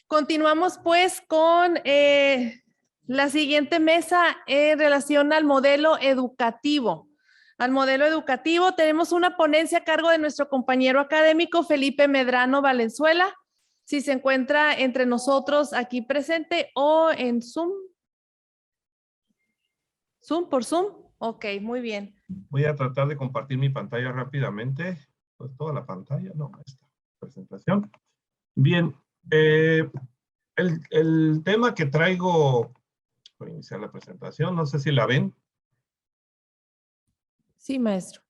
Continuamos pues con la siguiente mesa en relación al modelo educativo. Al modelo educativo tenemos una ponencia a cargo de nuestro compañero académico Felipe Medrano Valenzuela. Si se encuentra entre nosotros aquí presente o en Zoom. ¿Zoom por Zoom? Ok, muy bien. Voy a tratar de compartir mi pantalla rápidamente. Pues toda la pantalla, no, esta presentación. Bien, el tema que traigo, voy a iniciar la presentación, no sé si la ven. Sí, maestro.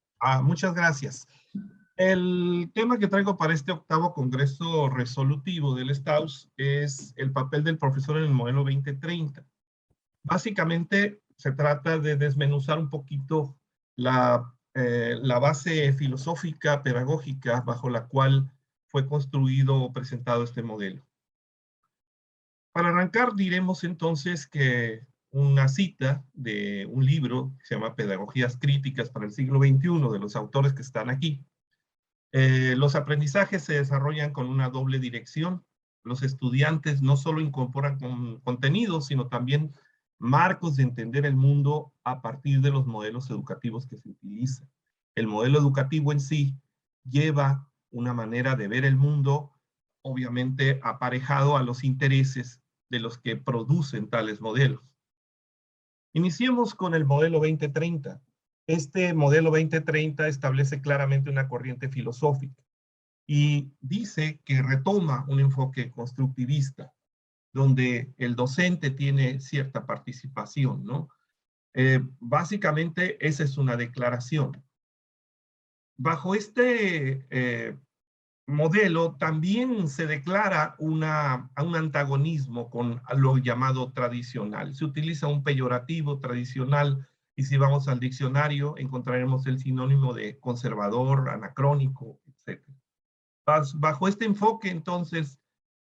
Muchas gracias. El tema que traigo para este 8º Congreso Resolutivo del STAUS es el papel del profesor en el modelo 2030. Básicamente se trata de desmenuzar un poquito la base filosófica, pedagógica, bajo la cual fue construido o presentado este modelo. Para arrancar, diremos entonces que una cita de un libro que se llama Pedagogías Críticas para el siglo XXI, de los autores que están aquí. Los aprendizajes se desarrollan con una doble dirección. Los estudiantes no solo incorporan contenidos, sino también marcos de entender el mundo a partir de los modelos educativos que se utilizan. El modelo educativo en sí lleva una manera de ver el mundo, obviamente aparejado a los intereses de los que producen tales modelos. Iniciemos con el modelo 2030. Este modelo 2030 establece claramente una corriente filosófica y dice que retoma un enfoque constructivista, donde el docente tiene cierta participación, ¿no? Básicamente, esa es una declaración. Bajo este modelo también se declara un antagonismo con lo llamado tradicional. Se utiliza un peyorativo tradicional y si vamos al diccionario encontraremos el sinónimo de conservador, anacrónico, etc. Bajo este enfoque entonces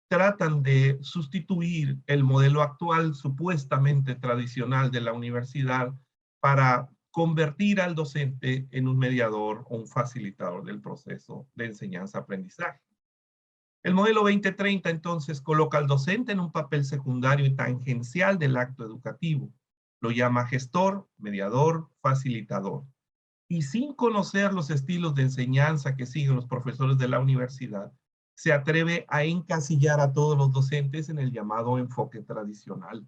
tratan de sustituir el modelo actual supuestamente tradicional de la universidad para convertir al docente en un mediador o un facilitador del proceso de enseñanza-aprendizaje. El modelo 2030 entonces coloca al docente en un papel secundario y tangencial del acto educativo. Lo llama gestor, mediador, facilitador. Y sin conocer los estilos de enseñanza que siguen los profesores de la universidad, se atreve a encasillar a todos los docentes en el llamado enfoque tradicional.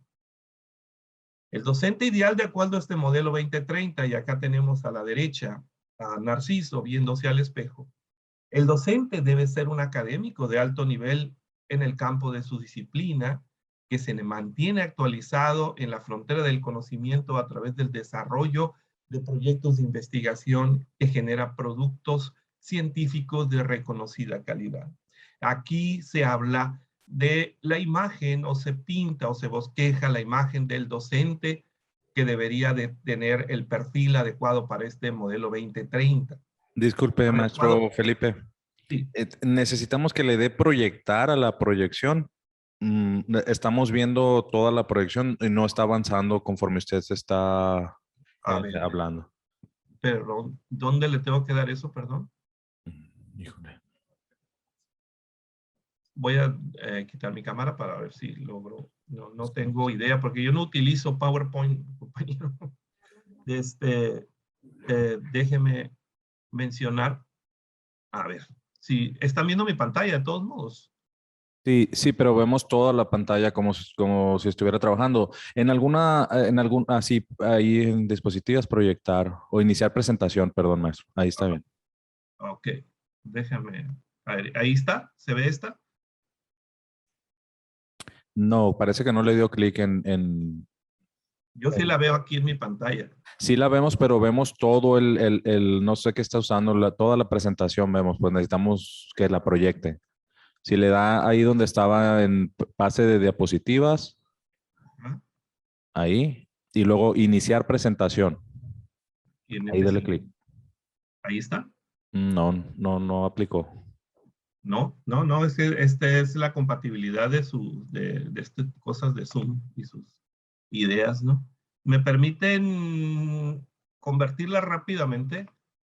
El docente ideal de acuerdo a este modelo 2030, y acá tenemos a la derecha a Narciso viéndose al espejo, el docente debe ser un académico de alto nivel en el campo de su disciplina, que se mantiene actualizado en la frontera del conocimiento a través del desarrollo de proyectos de investigación que genera productos científicos de reconocida calidad. Aquí se habla de la imagen o se pinta o se bosqueja la imagen del docente que debería de tener el perfil adecuado para este modelo 2030. Disculpe, maestro Felipe. Sí. Necesitamos que le dé proyectar a la proyección. Estamos viendo toda la proyección y no está avanzando conforme usted se está hablando. Pero, ¿dónde le tengo que dar eso, perdón? Híjole. Voy a quitar mi cámara para ver si logro. No tengo idea, porque yo no utilizo PowerPoint, compañero. Déjeme mencionar. A ver, si están viendo mi pantalla de todos modos. Sí, pero vemos toda la pantalla como si estuviera trabajando. Sí, ahí en dispositivos proyectar o iniciar presentación, perdón, maestro. Ahí está bien. Ok, déjame. A ver, ahí está, ¿se ve esta? No, parece que no le dio clic en... Yo sí la veo aquí en mi pantalla. Sí la vemos, pero vemos todo no sé qué está usando, toda la presentación vemos, pues necesitamos que la proyecte. Si le da ahí donde estaba en pase de diapositivas, ¿Ah? ahí, y luego iniciar presentación. Ahí dale clic. Ahí está. No aplicó. No, es que esta es la compatibilidad de cosas de Zoom y sus ideas, ¿no? ¿Me permiten convertirla rápidamente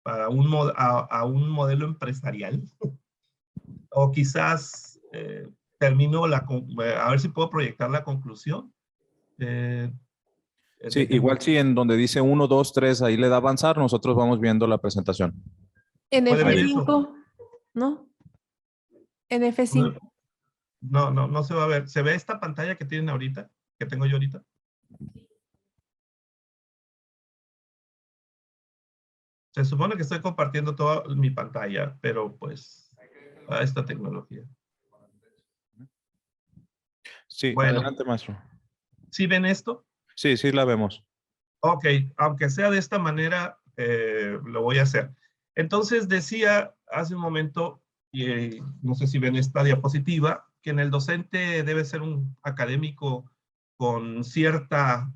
para a un modelo empresarial? O quizás termino a ver si puedo proyectar la conclusión. Sí, igual si en donde dice 1, 2, 3, ahí le da avanzar, nosotros vamos viendo la presentación. En ¿Puede ver eso? F5, ¿no? En F5. No se va a ver. ¿Se ve esta pantalla que tienen ahorita? Que tengo yo ahorita. Se supone que estoy compartiendo toda mi pantalla, pero pues a esta tecnología. Sí, Bueno, adelante, maestro. ¿sí ven esto? Sí, sí la vemos. Ok, aunque sea de esta manera, lo voy a hacer. Entonces decía hace un momento, y no sé si ven esta diapositiva, que en el docente debe ser un académico con cierta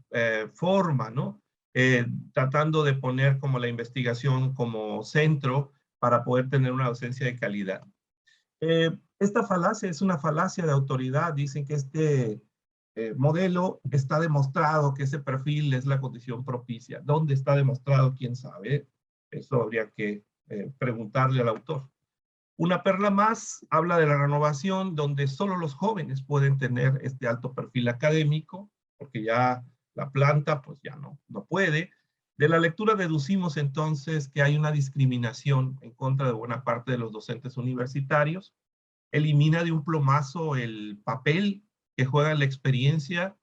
forma, ¿no? Tratando de poner como la investigación como centro para poder tener una docencia de calidad. Esta falacia es una falacia de autoridad. Dicen que este modelo está demostrado que ese perfil es la condición propicia. ¿Dónde está demostrado? ¿Quién sabe? Eso habría que preguntarle al autor. Una perla más habla de la renovación, donde solo los jóvenes pueden tener este alto perfil académico, porque ya la planta pues ya no puede. De la lectura deducimos entonces que hay una discriminación en contra de buena parte de los docentes universitarios. Elimina de un plumazo el papel que juega la experiencia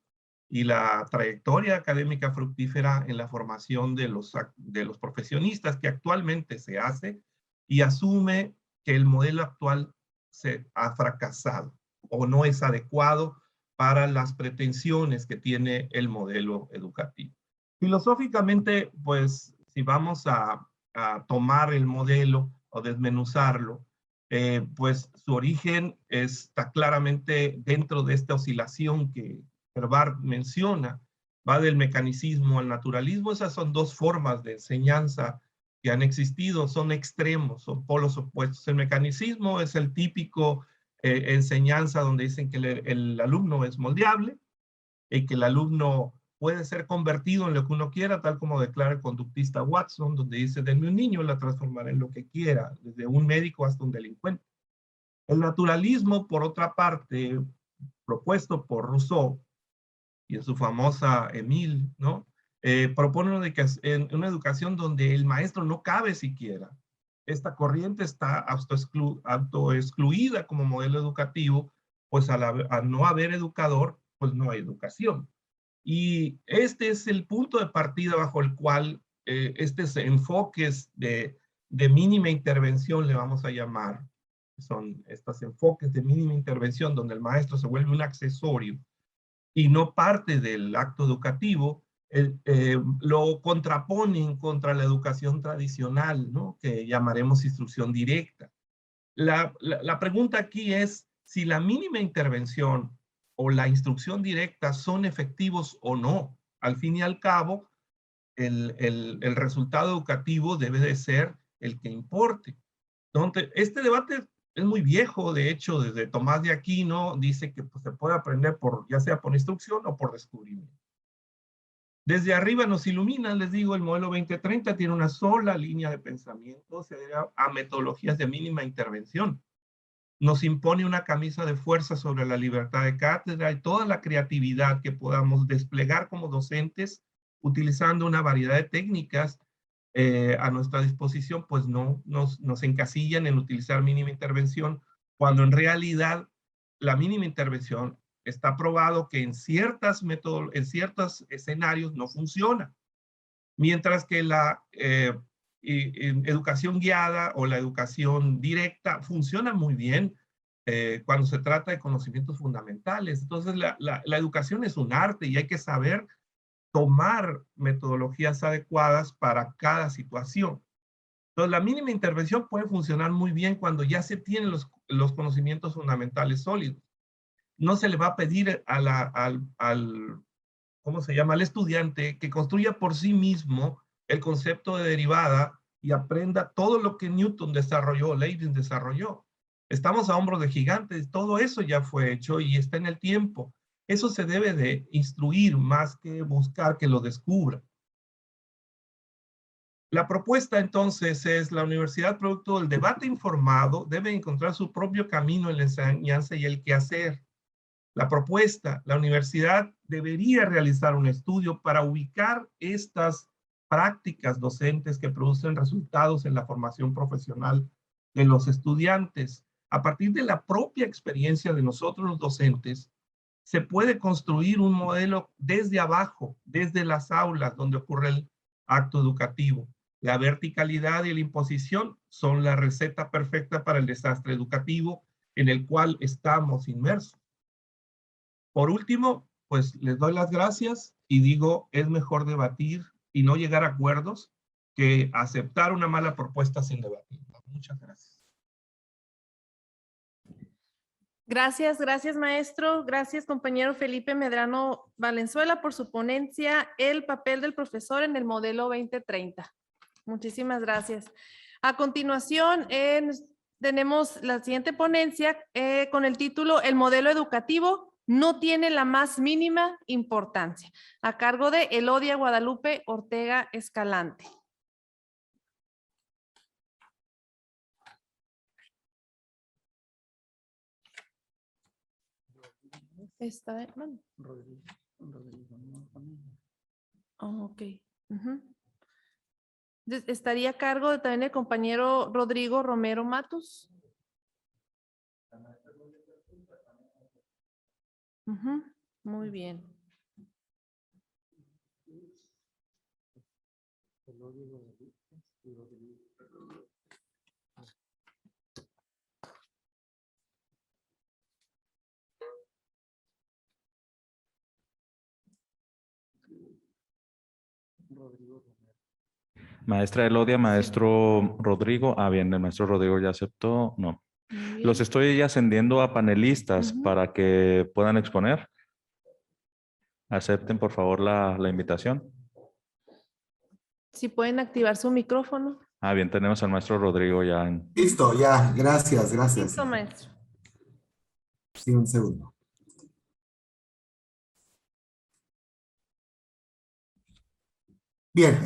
y la trayectoria académica fructífera en la formación de los profesionistas que actualmente se hace, y asume que el modelo actual se ha fracasado o no es adecuado para las pretensiones que tiene el modelo educativo. Filosóficamente, pues, si vamos a tomar el modelo o desmenuzarlo, pues su origen está claramente dentro de esta oscilación que Herbar menciona, va del mecanicismo al naturalismo. Esas son dos formas de enseñanza que han existido, son extremos, son polos opuestos. El mecanicismo es el típico enseñanza donde dicen que el alumno es moldeable y que el alumno puede ser convertido en lo que uno quiera, tal como declara el conductista Watson, donde dice, denme un niño, la transformaré en lo que quiera, desde un médico hasta un delincuente. El naturalismo, por otra parte, propuesto por Rousseau, y en su famosa Emile, ¿no? Propone una educación donde el maestro no cabe siquiera. Esta corriente está autoexcluida como modelo educativo, pues al no haber educador, pues no hay educación. Y este es el punto de partida bajo el cual estos enfoques de mínima intervención, le vamos a llamar, son estos enfoques de mínima intervención donde el maestro se vuelve un accesorio y no parte del acto educativo, lo contraponen contra la educación tradicional, ¿no? Que llamaremos instrucción directa. La pregunta aquí es si la mínima intervención o la instrucción directa son efectivos o no. Al fin y al cabo, el resultado educativo debe de ser el que importe. Entonces, este debate es muy viejo, de hecho, desde Tomás de Aquino dice que pues, se puede aprender ya sea por instrucción o por descubrimiento. Desde arriba nos ilumina, les digo, el modelo 2030 tiene una sola línea de pensamiento, se debe a metodologías de mínima intervención. Nos impone una camisa de fuerza sobre la libertad de cátedra y toda la creatividad que podamos desplegar como docentes utilizando una variedad de técnicas a nuestra disposición, pues no nos encasillan en utilizar mínima intervención, cuando en realidad la mínima intervención está probado que en ciertos escenarios no funciona. Mientras que la educación guiada o la educación directa funciona muy bien cuando se trata de conocimientos fundamentales. Entonces, la educación es un arte y hay que saber tomar metodologías adecuadas para cada situación. Entonces, la mínima intervención puede funcionar muy bien cuando ya se tienen los conocimientos fundamentales sólidos. No se le va a pedir ¿cómo se llama? Al estudiante que construya por sí mismo el concepto de derivada y aprenda todo lo que Newton desarrolló, Leibniz desarrolló. Estamos a hombros de gigantes, todo eso ya fue hecho y está en el tiempo. Eso se debe de instruir más que buscar que lo descubra. La propuesta entonces es: la universidad, producto del debate informado, debe encontrar su propio camino en la enseñanza y el quehacer. La propuesta: la universidad debería realizar un estudio para ubicar estas prácticas docentes que producen resultados en la formación profesional de los estudiantes. A partir de la propia experiencia de nosotros los docentes, se puede construir un modelo desde abajo, desde las aulas donde ocurre el acto educativo. La verticalidad y la imposición son la receta perfecta para el desastre educativo en el cual estamos inmersos. Por último, pues les doy las gracias y digo, es mejor debatir y no llegar a acuerdos que aceptar una mala propuesta sin debatir. Muchas gracias. Gracias, maestro. Gracias, compañero Felipe Medrano Valenzuela, por su ponencia, el papel del profesor en el modelo 2030. Muchísimas gracias. A continuación, tenemos la siguiente ponencia con el título El modelo educativo no tiene la más mínima importancia, a cargo de Elodia Guadalupe Ortega Escalante. ¿Está hermano? Oh, ok. Estaría a cargo de también el compañero Rodrigo Romero Matus. Muy bien. Maestra Elodia, maestro Rodrigo. Ah, bien, el maestro Rodrigo ya aceptó. No. Los estoy ascendiendo a panelistas para que puedan exponer. Acepten, por favor, la invitación. Si pueden activar su micrófono. Ah, bien, tenemos al maestro Rodrigo ya. Listo, ya. Gracias. Listo, maestro. Sí, un segundo. Bien,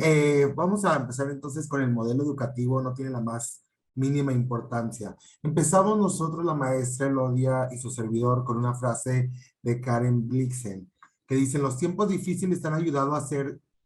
vamos a empezar entonces con el modelo educativo, no tiene la más mínima importancia. Empezamos nosotros, la maestra Elodia y su servidor, con una frase de Karen Blixen, que dice: los tiempos difíciles han ayudado a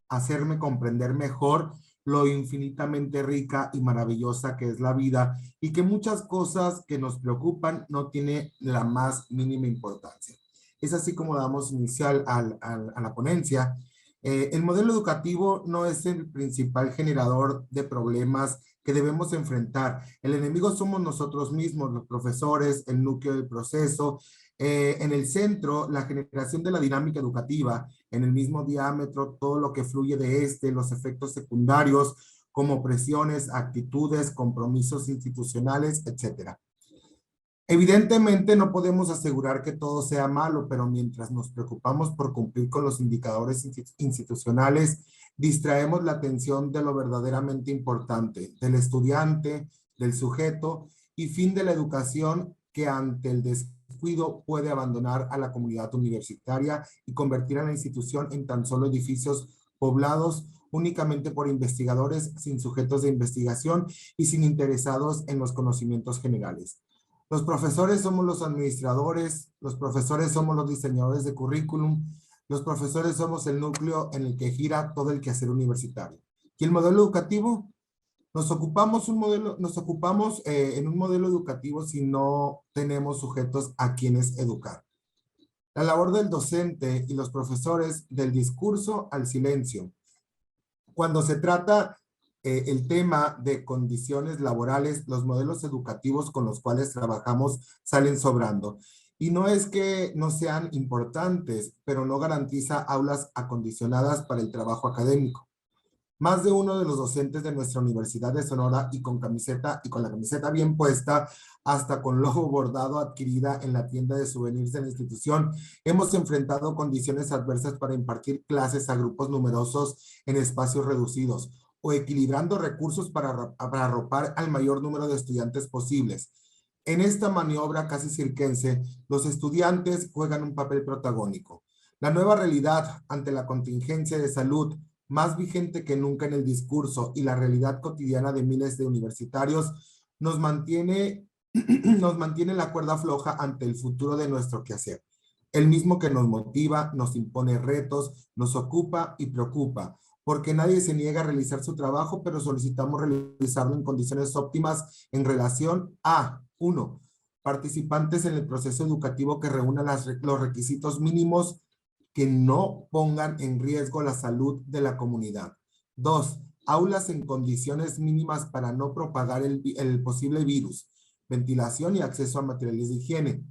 hacerme comprender mejor lo infinitamente rica y maravillosa que es la vida y que muchas cosas que nos preocupan no tienen la más mínima importancia. Es así como damos inicial a la ponencia. El modelo educativo no es el principal generador de problemas que debemos enfrentar. El enemigo somos nosotros mismos, los profesores, el núcleo del proceso. En el centro, la generación de la dinámica educativa, en el mismo diámetro, todo lo que fluye de los efectos secundarios, como presiones, actitudes, compromisos institucionales, etcétera. Evidentemente no podemos asegurar que todo sea malo, pero mientras nos preocupamos por cumplir con los indicadores institucionales, distraemos la atención de lo verdaderamente importante, del estudiante, del sujeto y fin de la educación, que ante el descuido puede abandonar a la comunidad universitaria y convertir a la institución en tan solo edificios poblados únicamente por investigadores sin sujetos de investigación y sin interesados en los conocimientos generales. Los profesores somos los administradores, los profesores somos los diseñadores de currículum, los profesores somos el núcleo en el que gira todo el quehacer universitario. ¿Y el modelo educativo? Nos ocupamos en un modelo educativo si no tenemos sujetos a quienes educar. La labor del docente y los profesores, del discurso al silencio. Cuando se trata el tema de condiciones laborales, los modelos educativos con los cuales trabajamos salen sobrando. Y no es que no sean importantes, pero no garantiza aulas acondicionadas para el trabajo académico. Más de uno de los docentes de nuestra Universidad de Sonora y con la camiseta bien puesta, hasta con logo bordado adquirida en la tienda de souvenirs de la institución, hemos enfrentado condiciones adversas para impartir clases a grupos numerosos en espacios reducidos, o equilibrando recursos para arropar al mayor número de estudiantes posibles. En esta maniobra casi circense, los estudiantes juegan un papel protagónico. La nueva realidad ante la contingencia de salud, más vigente que nunca en el discurso y la realidad cotidiana de miles de universitarios, nos mantiene la cuerda floja ante el futuro de nuestro quehacer. El mismo que nos motiva, nos impone retos, nos ocupa y preocupa, porque nadie se niega a realizar su trabajo, pero solicitamos realizarlo en condiciones óptimas en relación a, 1, participantes en el proceso educativo que reúnan los requisitos mínimos que no pongan en riesgo la salud de la comunidad. 2, aulas en condiciones mínimas para no propagar el posible virus, ventilación y acceso a materiales de higiene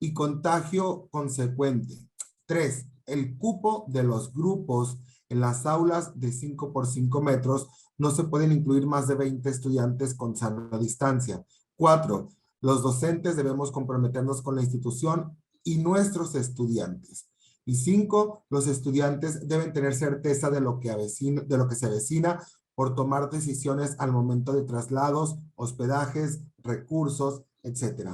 y contagio consecuente. 3, el cupo de los grupos en las aulas de 5 por 5 metros no se pueden incluir más de 20 estudiantes con sana distancia. 4, los docentes debemos comprometernos con la institución y nuestros estudiantes. Y 5, los estudiantes deben tener certeza de lo que se avecina por tomar decisiones al momento de traslados, hospedajes, recursos, etc.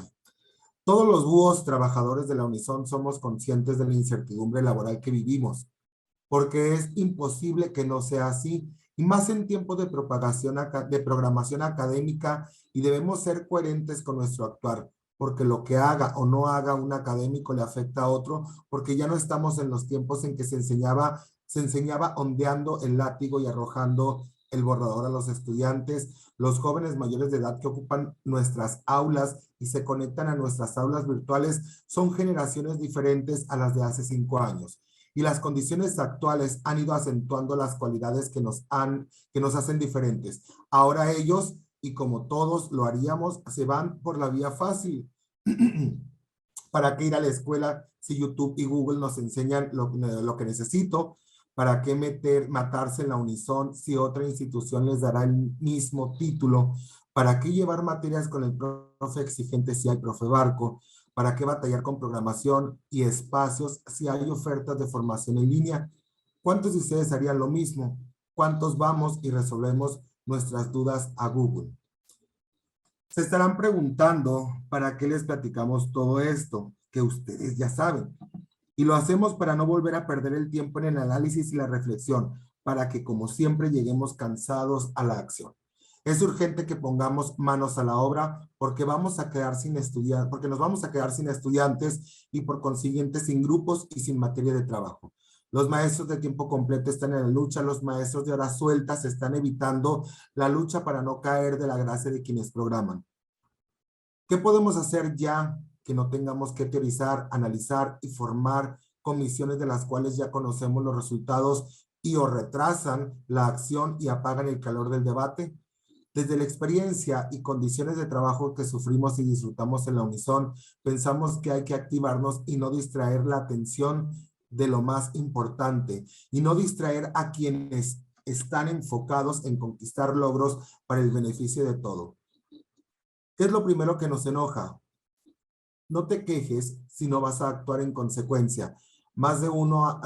Todos los búhos trabajadores de la Unison somos conscientes de la incertidumbre laboral que vivimos, porque es imposible que no sea así, y más en tiempos de programación académica, y debemos ser coherentes con nuestro actuar, porque lo que haga o no haga un académico le afecta a otro, porque ya no estamos en los tiempos en que se enseñaba ondeando el látigo y arrojando el borrador a los estudiantes. Los jóvenes mayores de edad que ocupan nuestras aulas y se conectan a nuestras aulas virtuales son generaciones diferentes a las de hace 5 años. Y las condiciones actuales han ido acentuando las cualidades que nos hacen diferentes. Ahora ellos, y como todos lo haríamos, se van por la vía fácil. ¿Para qué ir a la escuela si YouTube y Google nos enseñan lo que necesito? ¿Para qué matarse en la Unison si otra institución les dará el mismo título? ¿Para qué llevar materias con el profe exigente si hay profe Barco? ¿Para qué batallar con programación y espacios si hay ofertas de formación en línea? ¿Cuántos de ustedes harían lo mismo? ¿Cuántos vamos y resolvemos nuestras dudas a Google? Se estarán preguntando para qué les platicamos todo esto, que ustedes ya saben. Y lo hacemos para no volver a perder el tiempo en el análisis y la reflexión, para que como siempre lleguemos cansados a la acción. Es urgente que pongamos manos a la obra porque nos vamos a quedar sin estudiantes y por consiguiente sin grupos y sin materia de trabajo. Los maestros de tiempo completo están en la lucha, los maestros de horas sueltas están evitando la lucha para no caer de la gracia de quienes programan. ¿Qué podemos hacer ya que no tengamos que teorizar, analizar y formar comisiones de las cuales ya conocemos los resultados y o retrasan la acción y apagan el calor del debate? Desde la experiencia y condiciones de trabajo que sufrimos y disfrutamos en la Unison, pensamos que hay que activarnos y no distraer la atención de lo más importante y no distraer a quienes están enfocados en conquistar logros para el beneficio de todo. ¿Qué es lo primero que nos enoja? No te quejes si no vas a actuar en consecuencia. Más de uno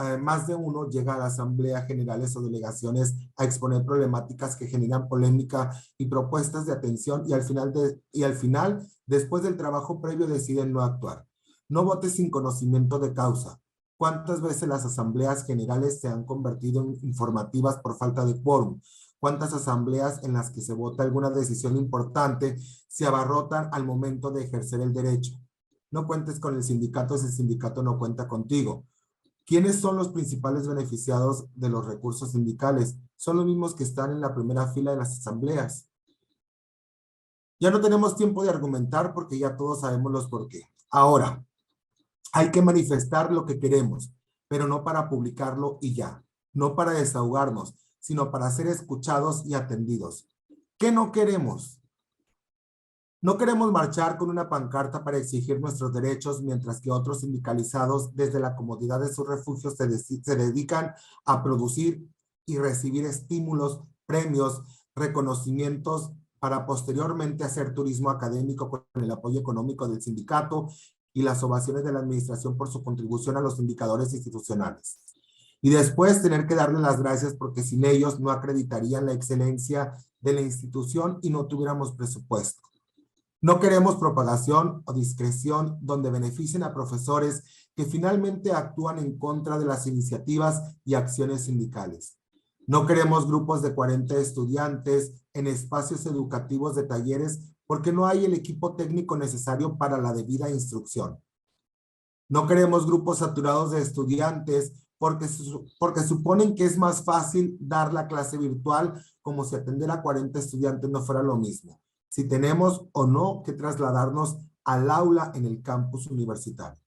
llega a la asamblea generales o delegaciones a exponer problemáticas que generan polémica y propuestas de atención y al final, después del trabajo previo, deciden no actuar. No votes sin conocimiento de causa. ¿Cuántas veces las asambleas generales se han convertido en informativas por falta de quórum? ¿Cuántas asambleas en las que se vota alguna decisión importante se abarrotan al momento de ejercer el derecho? No cuentes con el sindicato si el sindicato no cuenta contigo. ¿Quiénes son los principales beneficiados de los recursos sindicales? Son los mismos que están en la primera fila de las asambleas. Ya no tenemos tiempo de argumentar porque ya todos sabemos los por qué. Ahora, hay que manifestar lo que queremos, pero no para publicarlo y ya. No para desahogarnos, sino para ser escuchados y atendidos. ¿Qué no queremos? No queremos marchar con una pancarta para exigir nuestros derechos, mientras que otros sindicalizados desde la comodidad de sus refugios se dedican a producir y recibir estímulos, premios, reconocimientos para posteriormente hacer turismo académico con el apoyo económico del sindicato y las ovaciones de la administración por su contribución a los indicadores institucionales. Y después tener que darles las gracias porque sin ellos no acreditarían la excelencia de la institución y no tuviéramos presupuesto. No queremos propagación o discreción donde beneficien a profesores que finalmente actúan en contra de las iniciativas y acciones sindicales. No queremos grupos de 40 estudiantes en espacios educativos de talleres porque no hay el equipo técnico necesario para la debida instrucción. No queremos grupos saturados de estudiantes porque suponen que es más fácil dar la clase virtual, como si atender a 40 estudiantes no fuera lo mismo, si tenemos o no que trasladarnos al aula en el campus universitario.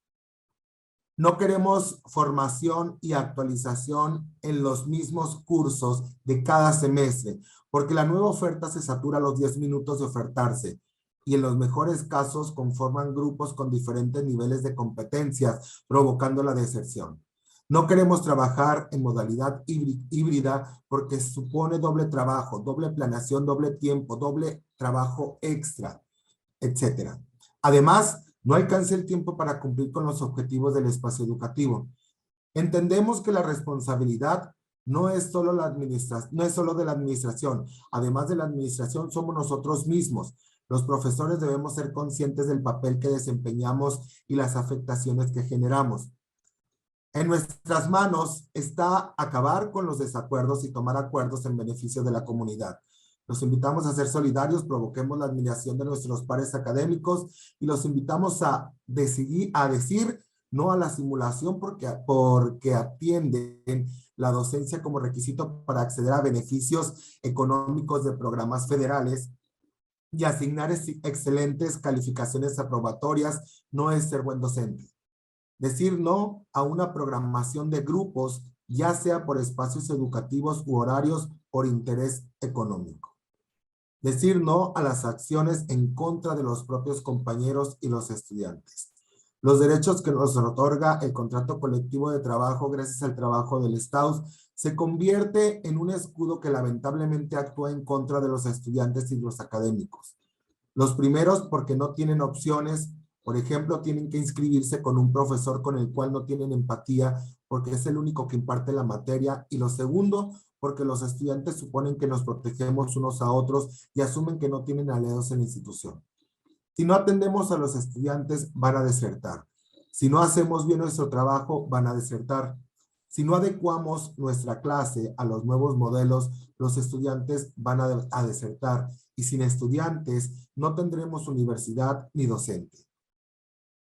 No queremos formación y actualización en los mismos cursos de cada semestre, porque la nueva oferta se satura a los 10 minutos de ofertarse y en los mejores casos conforman grupos con diferentes niveles de competencias, provocando la deserción. No queremos trabajar en modalidad híbrida porque supone doble trabajo, doble planeación, doble tiempo, doble trabajo extra, etc. Además, no alcanza el tiempo para cumplir con los objetivos del espacio educativo. Entendemos que la responsabilidad no es solo de la administración. Además de la administración, somos nosotros mismos. Los profesores debemos ser conscientes del papel que desempeñamos y las afectaciones que generamos. En nuestras manos está acabar con los desacuerdos y tomar acuerdos en beneficio de la comunidad. Los invitamos a ser solidarios, provoquemos la admiración de nuestros pares académicos y los invitamos a decir no a la simulación porque atienden la docencia como requisito para acceder a beneficios económicos de programas federales y asignar excelentes calificaciones aprobatorias no es ser buen docente. Decir no a una programación de grupos, ya sea por espacios educativos u horarios por interés económico. Decir no a las acciones en contra de los propios compañeros y los estudiantes. Los derechos que nos otorga el contrato colectivo de trabajo gracias al trabajo del STAUS se convierte en un escudo que lamentablemente actúa en contra de los estudiantes y los académicos. Los primeros porque no tienen opciones. Por ejemplo, tienen que inscribirse con un profesor con el cual no tienen empatía porque es el único que imparte la materia. Y lo segundo, porque los estudiantes suponen que nos protegemos unos a otros y asumen que no tienen aliados en la institución. Si no atendemos a los estudiantes, van a desertar. Si no hacemos bien nuestro trabajo, van a desertar. Si no adecuamos nuestra clase a los nuevos modelos, los estudiantes van a desertar. Y sin estudiantes, no tendremos universidad ni docente.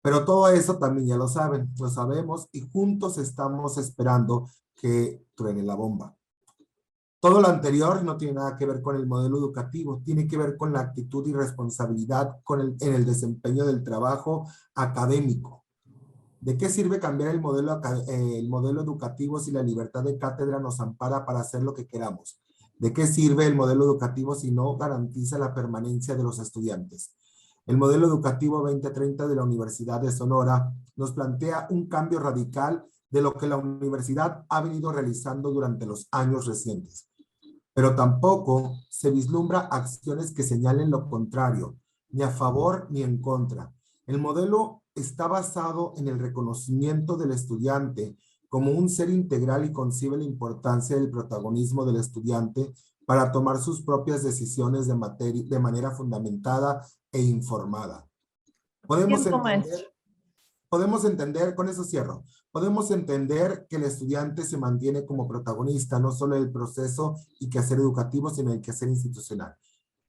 Pero todo eso también ya lo saben, lo sabemos y juntos estamos esperando que truene la bomba. Todo lo anterior no tiene nada que ver con el modelo educativo, tiene que ver con la actitud y responsabilidad en el desempeño del trabajo académico. ¿De qué sirve cambiar el modelo educativo si la libertad de cátedra nos ampara para hacer lo que queramos? ¿De qué sirve el modelo educativo si no garantiza la permanencia de los estudiantes? El modelo educativo 2030 de la Universidad de Sonora nos plantea un cambio radical de lo que la universidad ha venido realizando durante los años recientes. Pero tampoco se vislumbra acciones que señalen lo contrario, ni a favor ni en contra. El modelo está basado en el reconocimiento del estudiante como un ser integral y concibe la importancia del protagonismo del estudiante para tomar sus propias decisiones de manera fundamentada e informada. Podemos entender, con eso cierro, podemos entender que el estudiante se mantiene como protagonista, no solo del proceso y quehacer educativo, sino el quehacer institucional.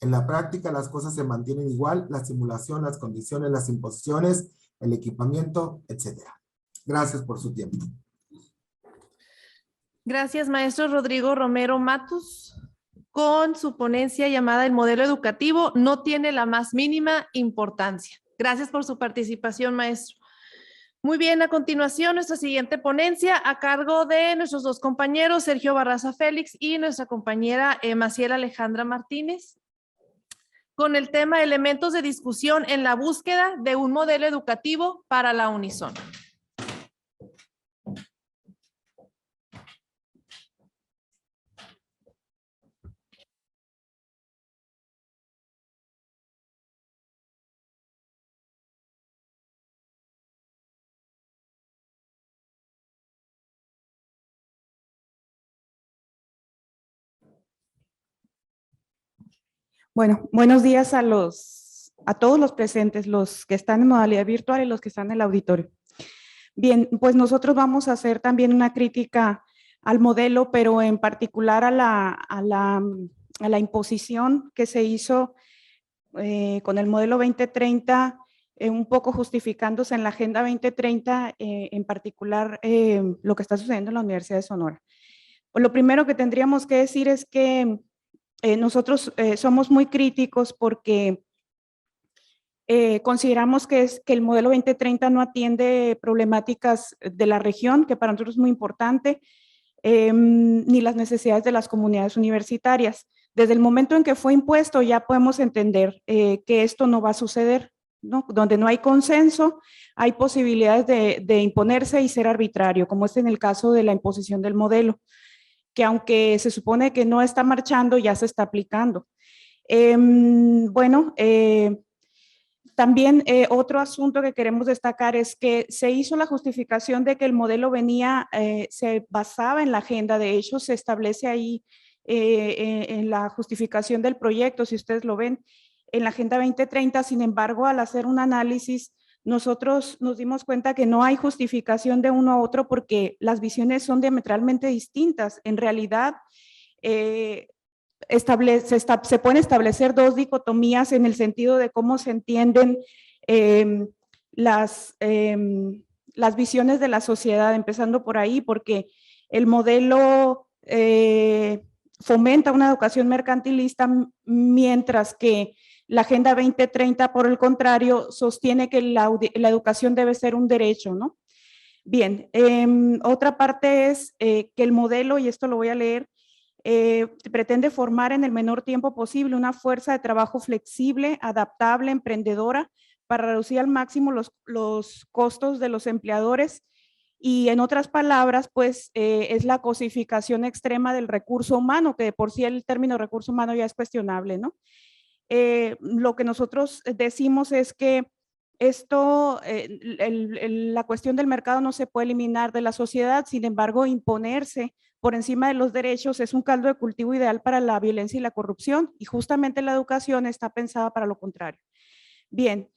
En la práctica las cosas se mantienen igual, la simulación, las condiciones, las imposiciones, el equipamiento, etc. Gracias por su tiempo. Gracias, maestro Rodrigo Romero Matus. Con su ponencia llamada El modelo educativo no tiene la más mínima importancia. Gracias por su participación, maestro. Muy bien, a continuación nuestra siguiente ponencia a cargo de nuestros dos compañeros, Sergio Barraza Félix y nuestra compañera Maciel Alejandra Martínez, con el tema Elementos de discusión en la búsqueda de un modelo educativo para la Unison. Bueno, buenos días a todos los presentes, los que están en modalidad virtual y los que están en el auditorio. Bien, pues nosotros vamos a hacer también una crítica al modelo, pero en particular a la imposición que se hizo con el modelo 2030, un poco justificándose en la Agenda 2030, en particular lo que está sucediendo en la Universidad de Sonora. Pues lo primero que tendríamos que decir es que nosotros somos muy críticos porque consideramos que el modelo 2030 no atiende problemáticas de la región, que para nosotros es muy importante, ni las necesidades de las comunidades universitarias. Desde el momento en que fue impuesto ya podemos entender que esto no va a suceder, ¿no? Donde no hay consenso, hay posibilidades de imponerse y ser arbitrario, como es en el caso de la imposición del modelo, que aunque se supone que no está marchando, ya se está aplicando. También otro asunto que queremos destacar es que se hizo la justificación de que el modelo se basaba en la agenda. De hecho, se establece ahí en la justificación del proyecto, si ustedes lo ven, en la Agenda 2030. Sin embargo, al hacer un análisis, nosotros nos dimos cuenta que no hay justificación de uno a otro porque las visiones son diametralmente distintas. En realidad, se pueden establecer dos dicotomías en el sentido de cómo se entienden las visiones de la sociedad, empezando por ahí, porque el modelo fomenta una educación mercantilista, mientras que la Agenda 2030, por el contrario, sostiene que la educación debe ser un derecho, ¿no? Bien, otra parte es que el modelo, y esto lo voy a leer, pretende formar en el menor tiempo posible una fuerza de trabajo flexible, adaptable, emprendedora, para reducir al máximo los costos de los empleadores. Y en otras palabras, pues es la cosificación extrema del recurso humano, que de por sí el término recurso humano ya es cuestionable, ¿no? Lo que nosotros decimos es que esto, la cuestión del mercado no se puede eliminar de la sociedad, sin embargo, imponerse por encima de los derechos es un caldo de cultivo ideal para la violencia y la corrupción, y justamente la educación está pensada para lo contrario. Bien,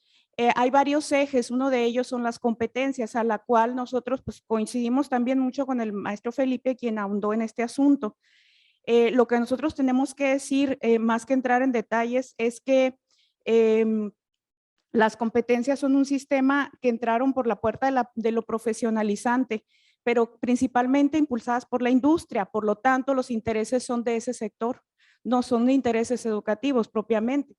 hay varios ejes, uno de ellos son las competencias, a la cual nosotros pues, coincidimos también mucho con el maestro Felipe, quien ahondó en este asunto. Lo que nosotros tenemos que decir, más que entrar en detalles, es que las competencias son un sistema que entraron por la puerta de lo profesionalizante, pero principalmente impulsadas por la industria. Por lo tanto, los intereses son de ese sector, no son intereses educativos propiamente.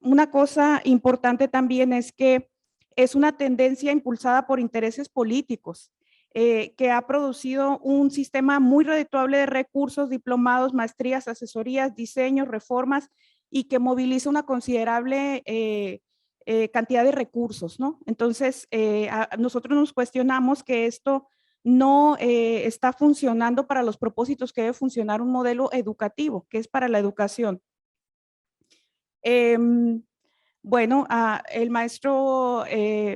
Una cosa importante también es que es una tendencia impulsada por intereses políticos, que ha producido un sistema muy redituable de recursos, diplomados, maestrías, asesorías, diseños, reformas, y que moviliza una considerable cantidad de recursos, ¿no? Entonces, nosotros nos cuestionamos que esto no está funcionando para los propósitos que debe funcionar un modelo educativo, que es para la educación. Bueno, el maestro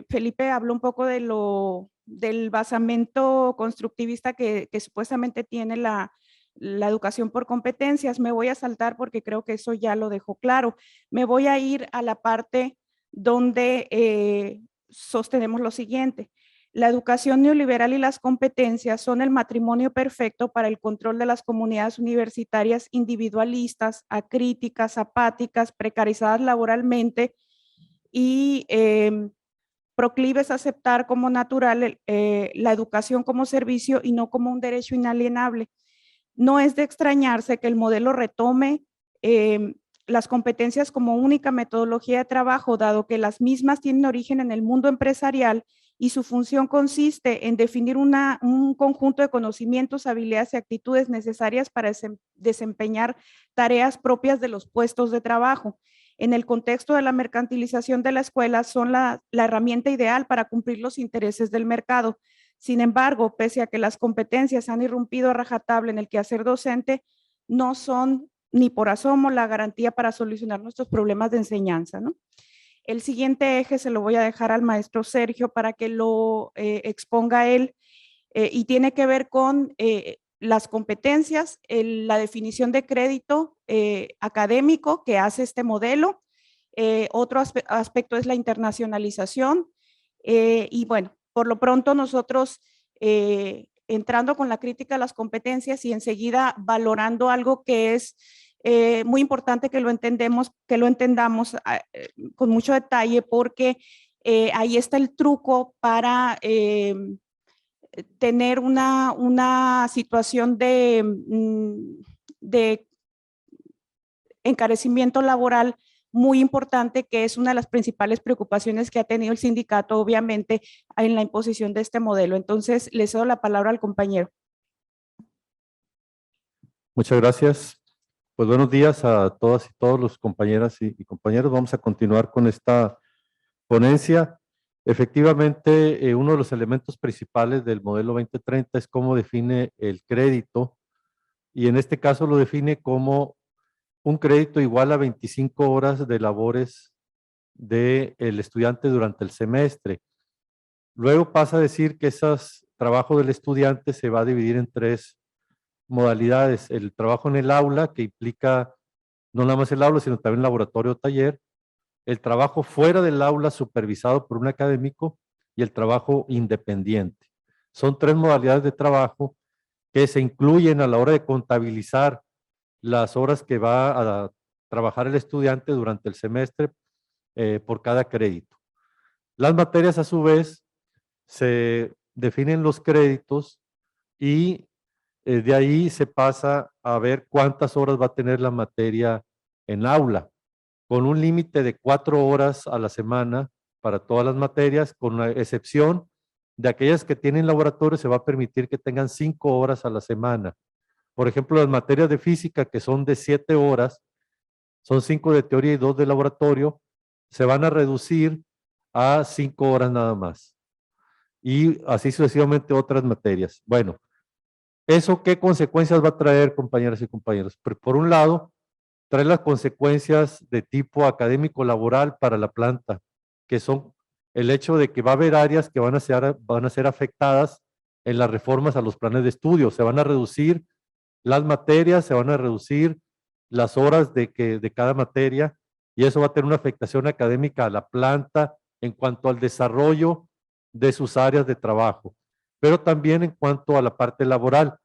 Felipe habló un poco del basamento constructivista que supuestamente tiene la educación por competencias. Me voy a saltar porque creo que eso ya lo dejó claro. Me voy a ir a la parte donde sostenemos lo siguiente. La educación neoliberal y las competencias son el matrimonio perfecto para el control de las comunidades universitarias individualistas, acríticas, apáticas, precarizadas laboralmente y proclives a aceptar como natural la educación como servicio y no como un derecho inalienable. No es de extrañarse que el modelo retome las competencias como única metodología de trabajo, dado que las mismas tienen origen en el mundo empresarial y su función consiste en definir un conjunto de conocimientos, habilidades y actitudes necesarias para desempeñar tareas propias de los puestos de trabajo. En el contexto de la mercantilización de la escuela, son la herramienta ideal para cumplir los intereses del mercado. Sin embargo, pese a que las competencias han irrumpido a rajatabla en el quehacer docente, no son ni por asomo la garantía para solucionar nuestros problemas de enseñanza, ¿no? El siguiente eje se lo voy a dejar al maestro Sergio para que lo exponga él, y tiene que ver con las competencias, la definición de crédito académico que hace este modelo. Otro aspecto es la internacionalización, y bueno, por lo pronto nosotros entrando con la crítica a las competencias y enseguida valorando algo que es muy importante que lo entendamos con mucho detalle, porque ahí está el truco para tener una situación de encarecimiento laboral muy importante, que es una de las principales preocupaciones que ha tenido el sindicato, obviamente, en la imposición de este modelo. Entonces, le cedo la palabra al compañero. Muchas gracias. Pues buenos días a todas y todos los compañeras y compañeros. Vamos a continuar con esta ponencia. Efectivamente, uno de los elementos principales del modelo 2030 es cómo define el crédito, y en este caso lo define como un crédito igual a 25 horas de labores del estudiante durante el semestre. Luego pasa a decir que ese trabajo del estudiante se va a dividir en 3 modalidades: el trabajo en el aula, que implica no nada más el aula, sino también laboratorio o taller; el trabajo fuera del aula supervisado por un académico; y el trabajo independiente. Son 3 modalidades de trabajo que se incluyen a la hora de contabilizar las horas que va a trabajar el estudiante durante el semestre por cada crédito. Las materias, a su vez, se definen los créditos y de ahí se pasa a ver cuántas horas va a tener la materia en aula, con un límite de 4 horas a la semana para todas las materias, con la excepción de aquellas que tienen laboratorio. Se va a permitir que tengan 5 horas a la semana. Por ejemplo, las materias de física, que son de 7 horas, son 5 de teoría y 2 de laboratorio, se van a reducir a 5 horas nada más. Y así sucesivamente otras materias. Bueno, ¿eso qué consecuencias va a traer, compañeras y compañeros? Por un lado, trae las consecuencias de tipo académico laboral para la planta, que son el hecho de que va a haber áreas que van a ser afectadas en las reformas a los planes de estudio. Se van a reducir las materias, se van a reducir las horas de cada materia, y eso va a tener una afectación académica a la planta en cuanto al desarrollo de sus áreas de trabajo, pero también en cuanto a la parte laboral,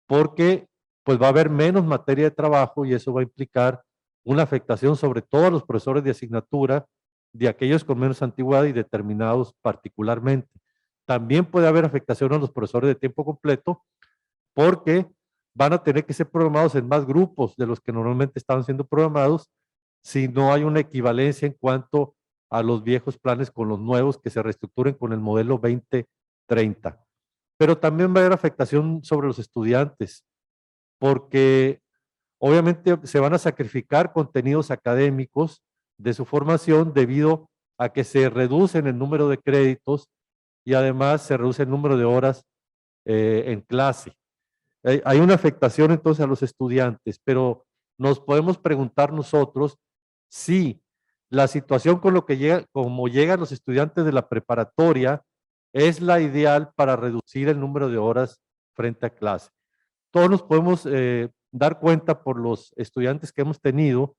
porque pues va a haber menos materia de trabajo, y eso va a implicar una afectación sobre todo a los profesores de asignatura, de aquellos con menos antigüedad y determinados particularmente. También puede haber afectación a los profesores de tiempo completo, porque van a tener que ser programados en más grupos de los que normalmente estaban siendo programados, si no hay una equivalencia en cuanto a los viejos planes con los nuevos que se reestructuren con el modelo 2030. Pero también va a haber afectación sobre los estudiantes, porque obviamente se van a sacrificar contenidos académicos de su formación debido a que se reducen el número de créditos, y además se reduce el número de horas en clase. Hay una afectación entonces a los estudiantes, pero nos podemos preguntar nosotros si la situación con como llegan los estudiantes de la preparatoria es la ideal para reducir el número de horas frente a clase. Todos nos podemos dar cuenta por los estudiantes que hemos tenido,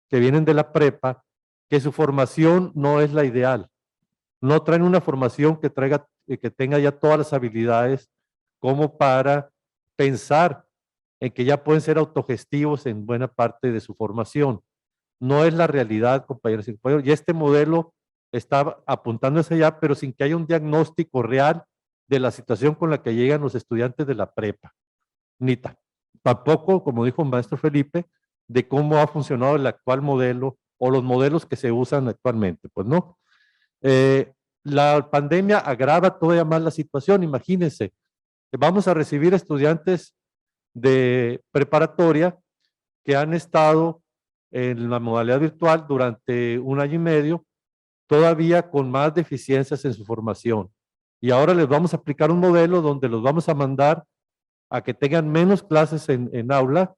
que vienen de la prepa, que su formación no es la ideal. No traen una formación que tenga ya todas las habilidades como para pensar en que ya pueden ser autogestivos en buena parte de su formación. No es la realidad, compañeros y compañeros, y este modelo está apuntando hacia allá, pero sin que haya un diagnóstico real de la situación con la que llegan los estudiantes de la prepa. Ni tampoco, como dijo el maestro Felipe, de cómo ha funcionado el actual modelo o los modelos que se usan actualmente. Pues no. La pandemia agrava todavía más la situación. Imagínense, vamos a recibir estudiantes de preparatoria que han estado en la modalidad virtual durante 1 año y medio, todavía con más deficiencias en su formación. Y ahora les vamos a aplicar un modelo donde los vamos a mandar a que tengan menos clases en aula,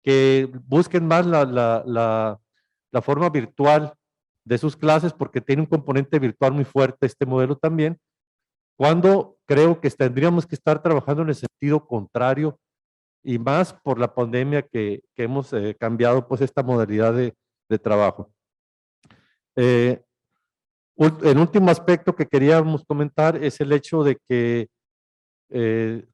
que busquen más la forma virtual de sus clases, porque tiene un componente virtual muy fuerte este modelo también, cuando creo que tendríamos que estar trabajando en el sentido contrario, y más por la pandemia que hemos cambiado pues esta modalidad de trabajo. El último aspecto que queríamos comentar es el hecho de que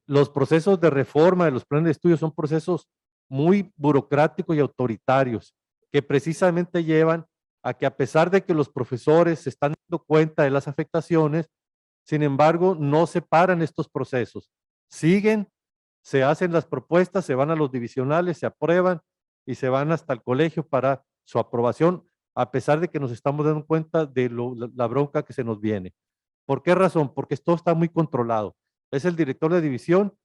los procesos de reforma de los planes de estudio son procesos muy burocráticos y autoritarios que precisamente llevan a que, a pesar de que los profesores se están dando cuenta de las afectaciones, sin embargo, no se paran estos procesos. Siguen, se hacen las propuestas, se van a los divisionales, se aprueban y se van hasta el colegio para su aprobación, a pesar de que nos estamos dando cuenta de la bronca que se nos viene. ¿Por qué razón? Porque esto está muy controlado. Es el director de división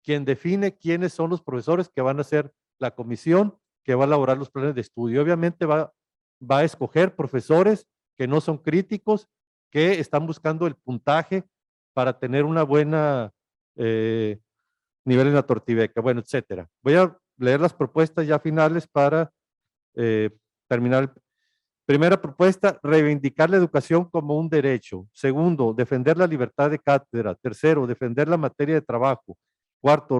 quien define quiénes son los profesores que van a ser la comisión que va a elaborar los planes de estudio. Obviamente va a escoger profesores que no son críticos, que están buscando el puntaje para tener una buena nivel en la tortibeca, bueno, etcétera. Voy a leer las propuestas ya finales para terminar. Primera propuesta, reivindicar la educación como un derecho. Segundo, defender la libertad de cátedra. Tercero, defender la materia de trabajo. Cuarto,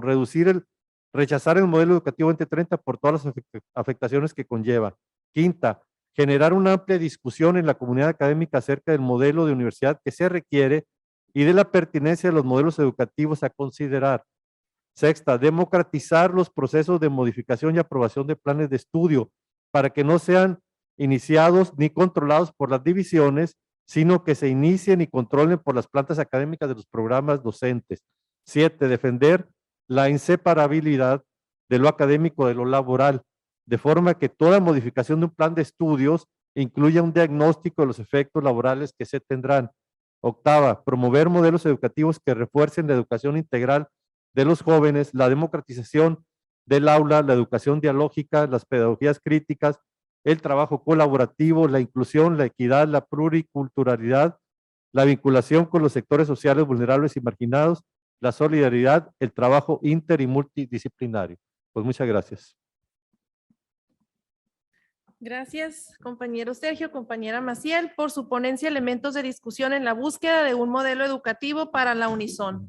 rechazar el modelo educativo 2030 por todas las afectaciones que conlleva. Quinta, generar una amplia discusión en la comunidad académica acerca del modelo de universidad que se requiere y de la pertinencia de los modelos educativos a considerar. Sexta, democratizar los procesos de modificación y aprobación de planes de estudio para que no sean iniciados ni controlados por las divisiones, sino que se inicien y controlen por las plantas académicas de los programas docentes. 7. Defender la inseparabilidad de lo académico de lo laboral, de forma que toda modificación de un plan de estudios incluya un diagnóstico de los efectos laborales que se tendrán. 8. Promover modelos educativos que refuercen la educación integral de los jóvenes, la democratización del aula, la educación dialógica, las pedagogías críticas, el trabajo colaborativo, la inclusión, la equidad, la pluriculturalidad, la vinculación con los sectores sociales vulnerables y marginados, la solidaridad, el trabajo inter y multidisciplinario. Pues muchas gracias. Gracias, compañero Sergio, compañera Maciel, por su ponencia Elementos de discusión en la búsqueda de un modelo educativo para la Unison.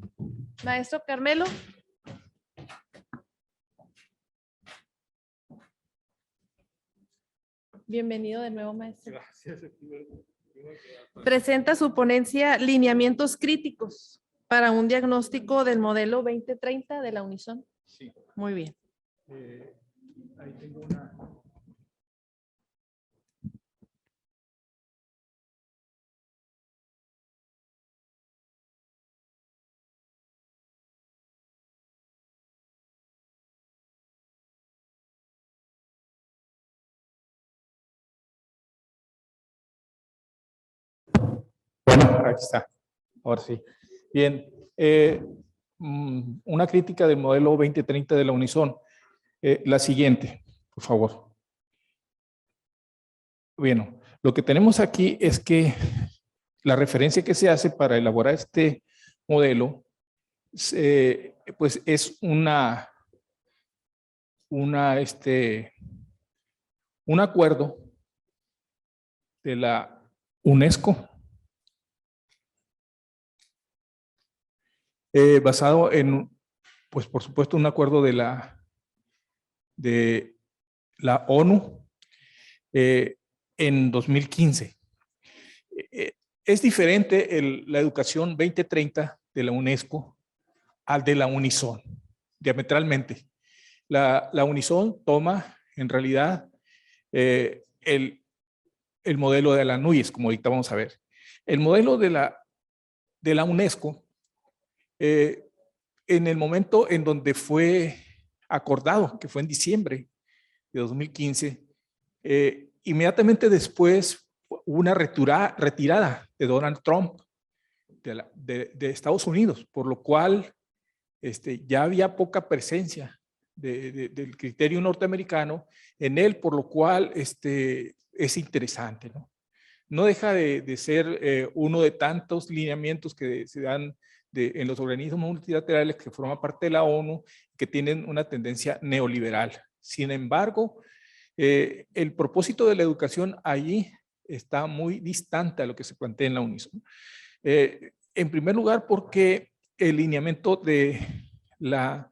Maestro Carmelo. Bienvenido de nuevo, maestro. Gracias. Presenta su ponencia Lineamientos críticos para un diagnóstico del modelo 2030 de la Unison. Sí. Muy bien. Ahí tengo una. Bueno, aquí está. Ahora sí. Bien. Una crítica del modelo 2030 de la Unison. La siguiente, por favor. Bueno, lo que tenemos aquí es que la referencia que se hace para elaborar este modelo, pues es un acuerdo de la UNESCO basado en, pues por supuesto, un acuerdo de la ONU en 2015. Es diferente la educación 2030 de la UNESCO al de la Unison, diametralmente. La Unison toma, en realidad, el modelo de la NUYES, como ahorita vamos a ver. El modelo de la UNESCO, en el momento en donde fue acordado, que fue en diciembre de 2015, inmediatamente después hubo una retirada de Donald Trump de Estados Unidos, por lo cual ya había poca presencia del criterio norteamericano en él, por lo cual es interesante, ¿no? No deja de ser uno de tantos lineamientos que se dan en los organismos multilaterales que forman parte de la ONU, que tienen una tendencia neoliberal. Sin embargo, el propósito de la educación allí está muy distante a lo que se plantea en la Unison. En primer lugar, porque el lineamiento de la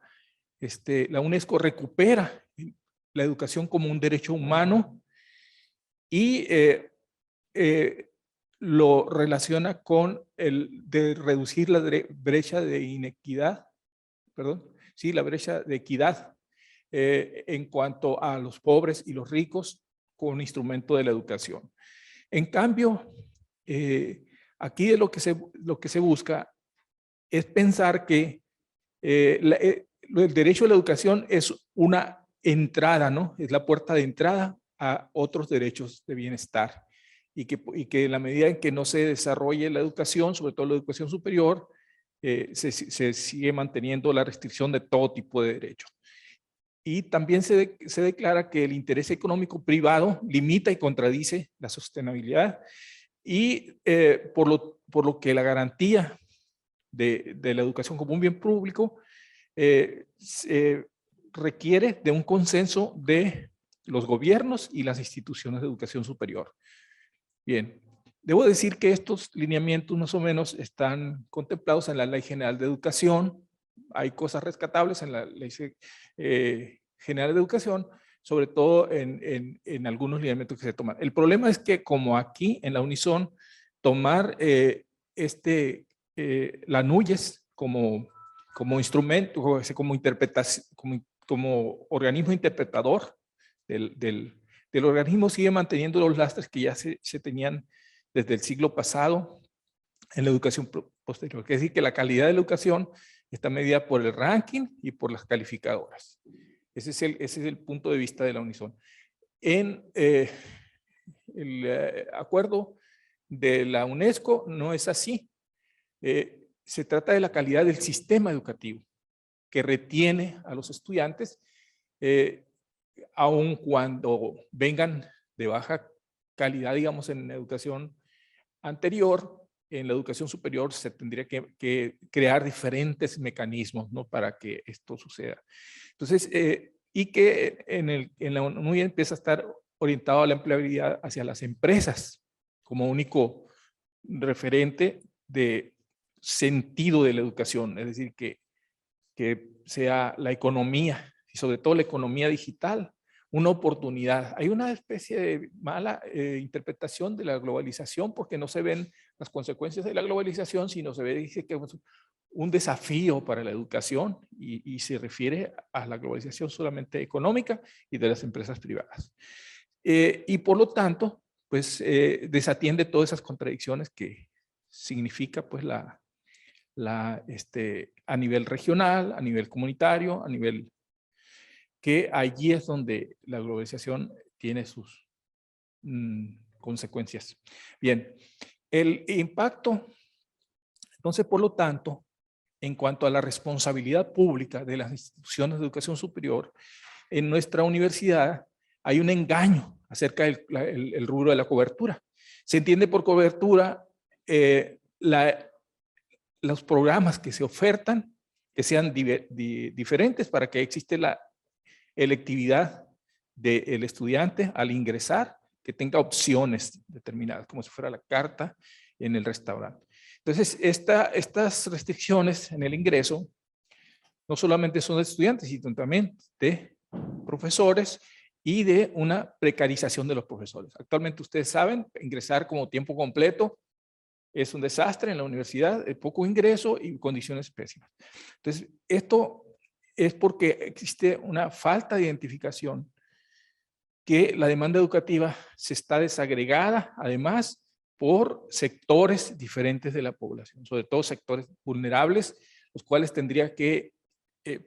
UNESCO recupera la educación como un derecho humano y lo relaciona con el de reducir la brecha de inequidad, perdón, sí, la brecha de equidad en cuanto a los pobres y los ricos con un instrumento de la educación. En cambio, aquí de lo que se busca es pensar que el derecho a la educación es una entrada, ¿no? Es la puerta de entrada a otros derechos de bienestar y que en la medida en que no se desarrolle la educación, sobre todo la educación superior, se sigue manteniendo la restricción de todo tipo de derechos. Y también se declara que el interés económico privado limita y contradice la sostenibilidad y por lo que la garantía de la educación como un bien público requiere de un consenso de los gobiernos y las instituciones de educación superior. Bien, debo decir que estos lineamientos más o menos están contemplados en la Ley General de Educación. Hay cosas rescatables en la Ley General de Educación, sobre todo en algunos lineamientos que se toman. El problema es que como aquí en la Unison, tomar la NUYES como instrumento, como interpretación, como organismo interpretador del organismo, sigue manteniendo los lastres que ya se tenían desde el siglo pasado en la educación posterior. Quiere decir que la calidad de la educación está medida por el ranking y por las calificadoras. Ese es el punto de vista de la Unison. En el acuerdo de la UNESCO no es así. Se trata de la calidad del sistema educativo que retiene a los estudiantes aun cuando vengan de baja calidad, digamos, en educación anterior. En la educación superior se tendría que crear diferentes mecanismos, ¿no?, para que esto suceda. Entonces, y que en la UNI empieza a estar orientado a la empleabilidad hacia las empresas como único referente de sentido de la educación, es decir, que sea la economía y sobre todo la economía digital una oportunidad. Hay una especie de mala interpretación de la globalización porque no se ven las consecuencias de la globalización, sino se ve, dice que es un desafío para la educación y se refiere a la globalización solamente económica y de las empresas privadas. Y por lo tanto, pues desatiende todas esas contradicciones que significa pues a nivel regional, a nivel comunitario, a nivel que allí es donde la globalización tiene sus consecuencias. Bien, el impacto, entonces, por lo tanto, en cuanto a la responsabilidad pública de las instituciones de educación superior, en nuestra universidad hay un engaño acerca del rubro de la cobertura. Se entiende por cobertura los programas que se ofertan, que sean diferentes para que existe la electividad del estudiante al ingresar, que tenga opciones determinadas, como si fuera la carta en el restaurante. Entonces, estas restricciones en el ingreso no solamente son de estudiantes, sino también de profesores y de una precarización de los profesores. Actualmente, ustedes saben, ingresar como tiempo completo es un desastre en la universidad, poco ingreso y condiciones pésimas. Entonces, esto es porque existe una falta de identificación, que la demanda educativa se está desagregada, además, por sectores diferentes de la población, sobre todo sectores vulnerables, los cuales tendría que,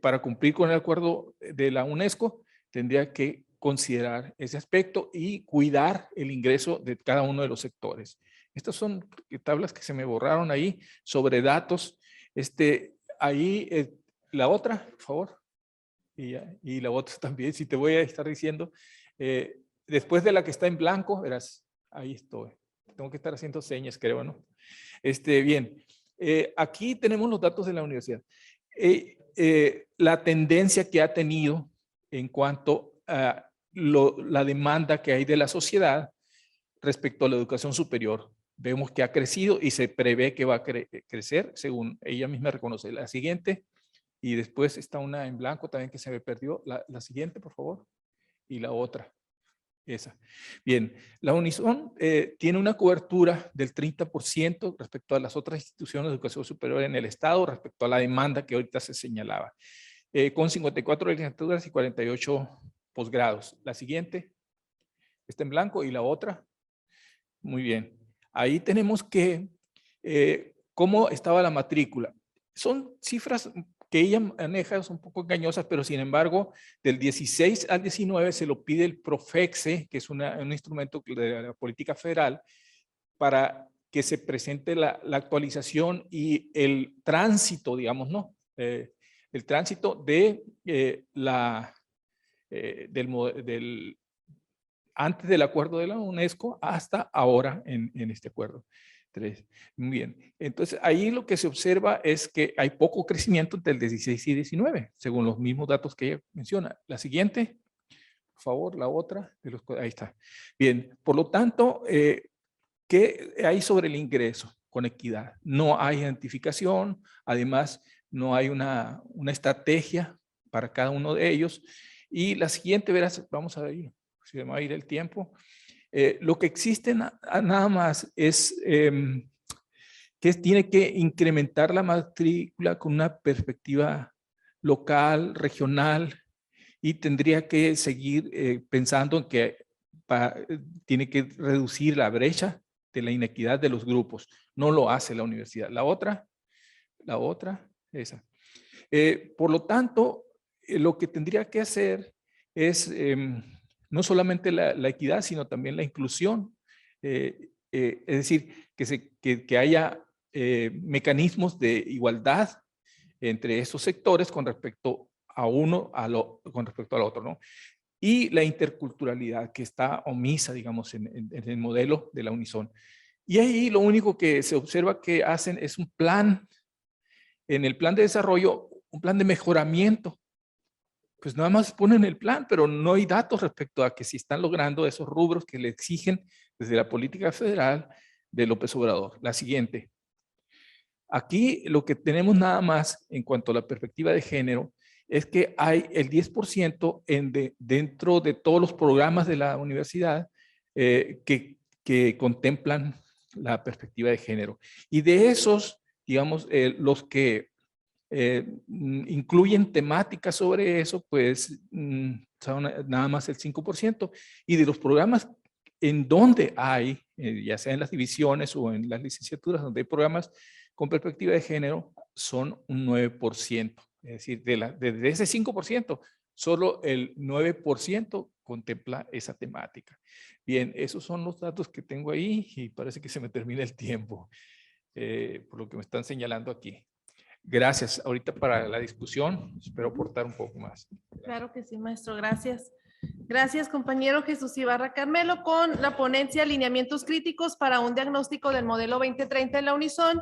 para cumplir con el acuerdo de la UNESCO, tendría que considerar ese aspecto y cuidar el ingreso de cada uno de los sectores. Estas son tablas que se me borraron ahí sobre datos. Ahí, la otra, por favor. Y la otra también, si te voy a estar diciendo. Después de la que está en blanco, verás, ahí estoy. Tengo que estar haciendo señas, creo, ¿no? Bien, aquí tenemos los datos de la universidad. La tendencia que ha tenido en cuanto a la demanda que hay de la sociedad respecto a la educación superior. Vemos que ha crecido y se prevé que va a crecer, según ella misma reconoce. La siguiente, y después está una en blanco también que se me perdió. La siguiente, por favor. Y la otra. Esa. Bien, la Unison tiene una cobertura del 30% respecto a las otras instituciones de educación superior en el estado, respecto a la demanda que ahorita se señalaba, con 54 licenciaturas y 48 posgrados. La siguiente está en blanco y la otra. Muy bien. Ahí tenemos que, cómo estaba la matrícula. Son cifras que ella maneja, son un poco engañosas, pero sin embargo, del 16 al 19 se lo pide el PROFECSE, que es un instrumento de la política federal, para que se presente la actualización y el tránsito, digamos, ¿no? El tránsito de antes del acuerdo de la UNESCO hasta ahora en este acuerdo. 3. Muy bien. Entonces, ahí lo que se observa es que hay poco crecimiento entre el 16 y 19, según los mismos datos que ella menciona. La siguiente, por favor, la otra. Ahí está. Bien, por lo tanto, ¿qué hay sobre el ingreso con equidad? No hay identificación, además, no hay una estrategia para cada uno de ellos. Y la siguiente, verás, vamos a ver, si me va a ir el tiempo. Lo que existe nada más es que tiene que incrementar la matrícula con una perspectiva local, regional, y tendría que seguir pensando en que tiene que reducir la brecha de la inequidad de los grupos. No lo hace la universidad. La otra, esa. Por lo tanto, lo que tendría que hacer es no solamente la equidad, sino también la inclusión. Es decir, que haya mecanismos de igualdad entre esos sectores con respecto a con respecto al otro, ¿no? Y la interculturalidad que está omisa, digamos, en el modelo de la Unison. Y ahí lo único que se observa que hacen es un plan, en el plan de desarrollo, un plan de mejoramiento. Pues nada más ponen el plan, pero no hay datos respecto a que si están logrando esos rubros que le exigen desde la política federal de López Obrador. La siguiente. Aquí lo que tenemos nada más en cuanto a la perspectiva de género es que hay el 10% dentro de todos los programas de la universidad que contemplan la perspectiva de género. Y de esos, digamos, los que incluyen temáticas sobre eso, pues son nada más el 5%. Y de los programas en donde hay, ya sea en las divisiones o en las licenciaturas, donde hay programas con perspectiva de género, son un 9%. Es decir, de ese 5%, solo el 9% contempla esa temática. Bien, esos son los datos que tengo ahí y parece que se me termina el tiempo, por lo que me están señalando aquí. Gracias. Ahorita para la discusión, espero aportar un poco más. Claro que sí, maestro. Gracias. Gracias, compañero Jesús Ibarra Carmelo, con la ponencia Lineamientos Críticos para un diagnóstico del modelo 2030 en la Unison.